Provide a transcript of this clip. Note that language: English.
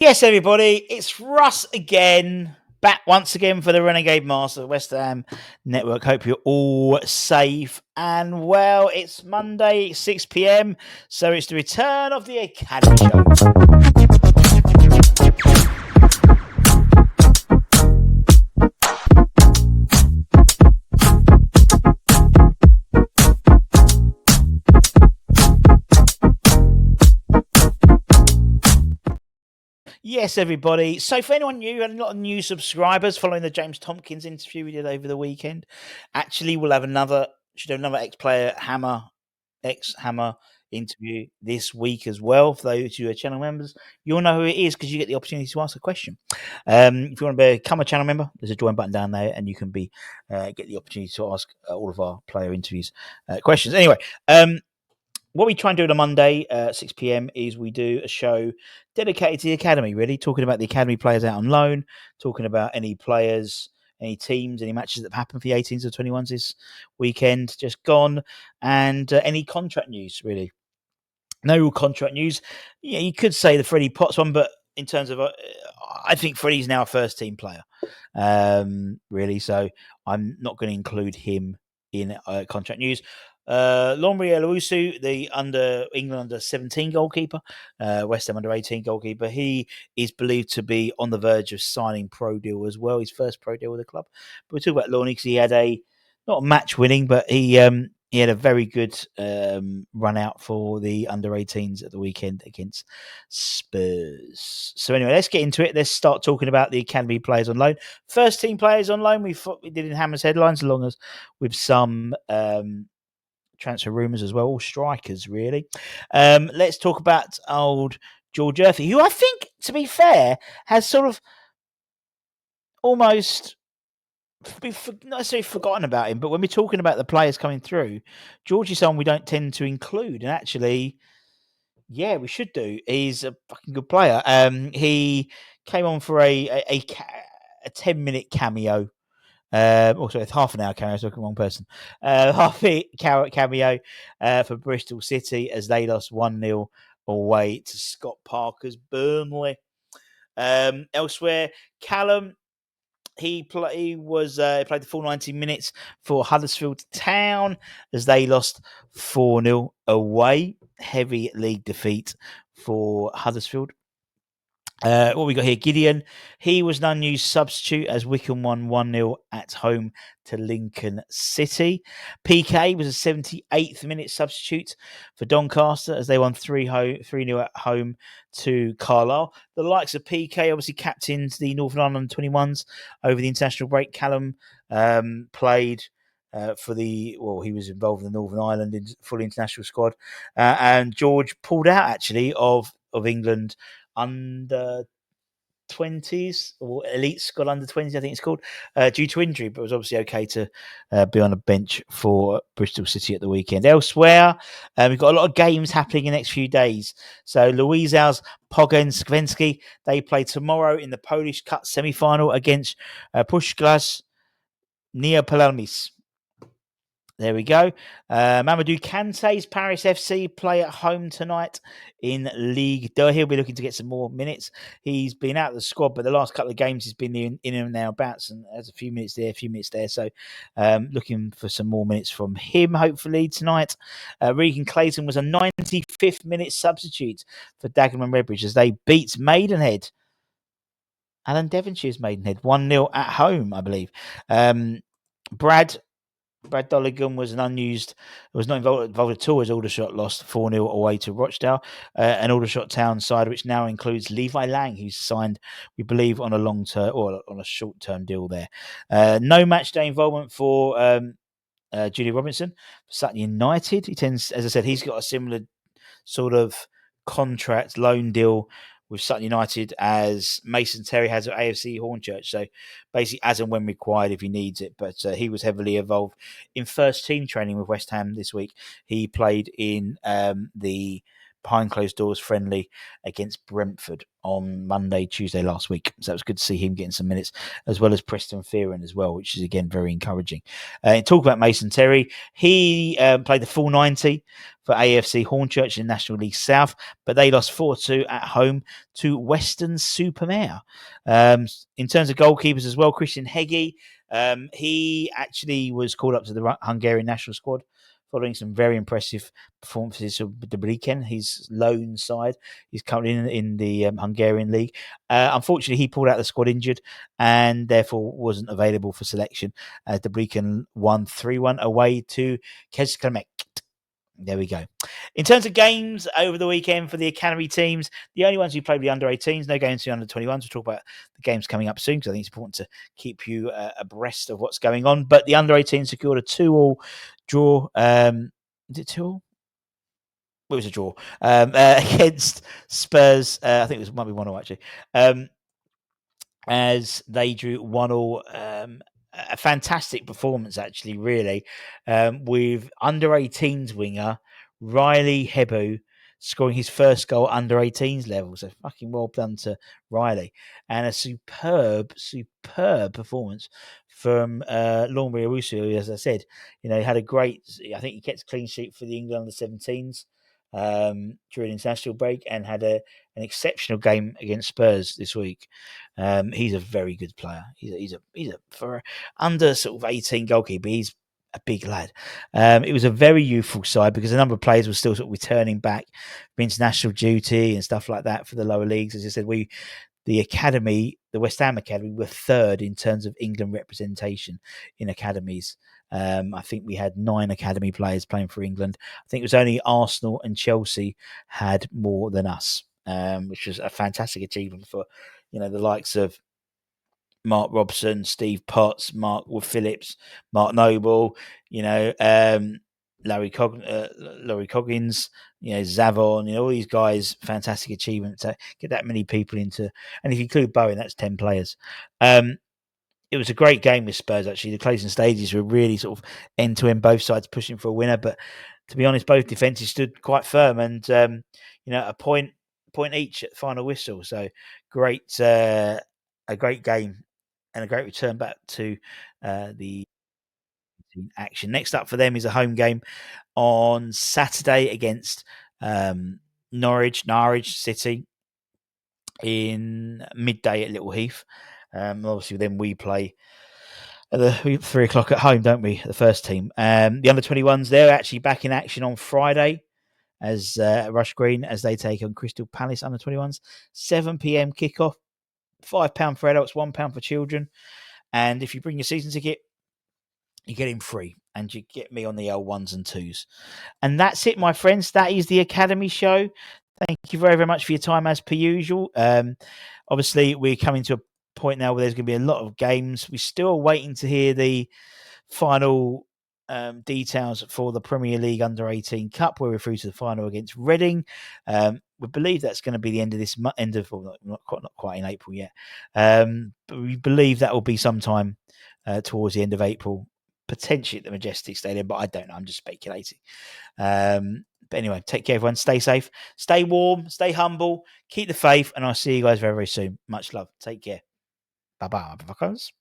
Yes, everybody, it's Russ again, back once again for the Renegade Master West Ham Network. Hope you're all safe and well. It's Monday, 6 p.m., so it's the return of the Academy Show. Yes, everybody. So, for anyone new and a lot of new subscribers following the James Tompkins interview we did over the weekend, actually, we'll have another ex-player ex-Hammer interview this week as well. For those who are channel members, you'll know who it is because you get the opportunity to ask a question. If you want to become a channel member, there's a join button down there, and you can get the opportunity to ask all of our player interviews questions. Anyway, what we try and do on a Monday, 6 p.m., is we do a show dedicated to the academy, really, talking about the academy players out on loan, talking about any players, any teams, any matches that have happened for the 18s or 21s this weekend, just gone, and any contract news, really. No real contract news. Yeah, you could say the Freddie Potts one, but in terms of, I think Freddie's now a first team player, really. So I'm not going to include him in contract news. Lomri Elusu, the England under 17 goalkeeper, West Ham under 18 goalkeeper, he is believed to be on the verge of signing pro deal as well. His first pro deal with the club. But we'll talk about Lorne because he had not match winning, but he had a very good run out for the under 18s at the weekend against Spurs. So anyway, let's get into it. Let's start talking about the academy players on loan. First team players on loan, we did in Hammer's headlines, along as with some transfer rumours as well, all strikers really. Let's talk about old George Earthy, who I think, to be fair, has sort of almost not necessarily forgotten about him, but when we're talking about the players coming through, George is someone we don't tend to include, and actually, yeah, we should do. He's a fucking good player. He came on for a 10-minute cameo. Also, it's half an hour cameo, so I'm the wrong person. Half a cameo for Bristol City as they lost 1-0 away to Scott Parker's Burnley. Elsewhere, Callum, he played the full 90 minutes for Huddersfield Town as they lost 4-0 away. Heavy league defeat for Huddersfield. What we got here, Gideon. He was an unused substitute as Wycombe won 1-0 at home to Lincoln City. PK was a 78th minute substitute for Doncaster as they won 3-0 at home to Carlisle. The likes of PK obviously captained the Northern Ireland 21s over the international break. Callum played he was involved in the Northern Ireland full international squad. And George pulled out actually of England under 20s or elite squad under 20s, I think it's called, due to injury, but it was obviously okay to be on a bench for Bristol City at the weekend. Elsewhere, we've got a lot of games happening in the next few days. So Luizał's Pogoń Skwenski, they play tomorrow in the Polish Cup semi-final against Pusklas Neopolomis. There we go. Mamadou Kante's Paris FC play at home tonight in Ligue 2. He'll be looking to get some more minutes. He's been out of the squad, but the last couple of games he's been in and out and has a few minutes there, a few minutes there. So looking for some more minutes from him, hopefully, tonight. Regan Clayton was a 95th minute substitute for Dagenham Redbridge as they beat Maidenhead. Alan Devonshire's Maidenhead, 1-0 at home, I believe. Brad Dolligan was not involved at all as Aldershot lost 4-0 away to Rochdale, an Aldershot Town side which now includes Levi Lang, who's signed, we believe, on a long-term or on a short-term deal there. No match day involvement for Julie Robinson for Sutton United. As I said, he's got a similar sort of contract loan deal with Sutton United as Mason Terry has at AFC Hornchurch. So basically as and when required if he needs it. But he was heavily involved in first team training with West Ham this week. He played in the behind closed doors friendly against Brentford on Monday, Tuesday last week. So it was good to see him getting some minutes, as well as Preston Fearon as well, which is again very encouraging. Talk about Mason Terry. He played the full 90 for AFC Hornchurch in National League South, but they lost 4-2 at home to Western Supermare. In terms of goalkeepers as well, Christian Heggie, he actually was called up to the Hungarian national squad following some very impressive performances of Debrecen, his loan side. He's currently in the Hungarian league. Unfortunately, he pulled out the squad injured and therefore wasn't available for selection. Debrecen won 3-1 away to Kecskemét. There we go. In terms of games over the weekend for the academy teams, the only ones who played the under-18s, no games to the under-21s. We'll talk about the games coming up soon because I think it's important to keep you abreast of what's going on. But the under-18s secured a 2-2 draw. Is it 2-2? It was a draw against Spurs. I think it might be 1-0 actually. As they drew 1-1. A fantastic performance, actually, really, with under-18s winger Riley Hebu scoring his first goal under 18s level. So fucking well done to Riley. And a superb performance from Lawnbury Owusu, as I said. He had a great, I think he kept a clean sheet for the England under 17s during international break and had an exceptional game against Spurs this week. He's a very good player. He's a for under sort of 18 goalkeeper. He's a big lad. It was a very youthful side because a number of players were still sort of returning back from international duty and stuff like that for the lower leagues. As I said, the academy, the West Ham Academy, were third in terms of England representation in academies. I think we had 9 academy players playing for England. I think it was only Arsenal and Chelsea had more than us, which was a fantastic achievement for the likes of Mark Robson, Steve Potts, Mark Phillips, Mark Noble, Larry Coggins, Zavon, all these guys. Fantastic achievement to get that many people into, and if you include Bowen, that's 10 players. It was a great game with Spurs, actually. The closing stages were really sort of end-to-end, both sides pushing for a winner. But to be honest, both defences stood quite firm and, a point each at the final whistle. So a great game and a great return back to the action. Next up for them is a home game on Saturday against Norwich City in midday at Little Heath. Obviously, then we play at the 3 o'clock at home, don't we? The first team. The under-21s, they're actually back in action on Friday as Rush Green as they take on Crystal Palace under-21s. 7 p.m. kickoff. £5 for adults, £1 for children. And if you bring your season ticket, you get him free and you get me on the L1s and 2s. And that's it, my friends. That is the Academy show. Thank you very, very much for your time as per usual. Obviously, we're coming to a point now where there's going to be a lot of games. We're still waiting to hear the final details for the Premier League Under-18 Cup, where we're through to the final against Reading. We believe that's going to be the end of this not quite in April yet, but we believe that will be sometime towards the end of April, potentially at the Majestic Stadium, but I don't know. I'm just speculating. But anyway, take care, everyone. Stay safe, stay warm, stay humble, keep the faith, and I'll see you guys very, very soon. Much love. Take care. Bye-bye, motherfuckers.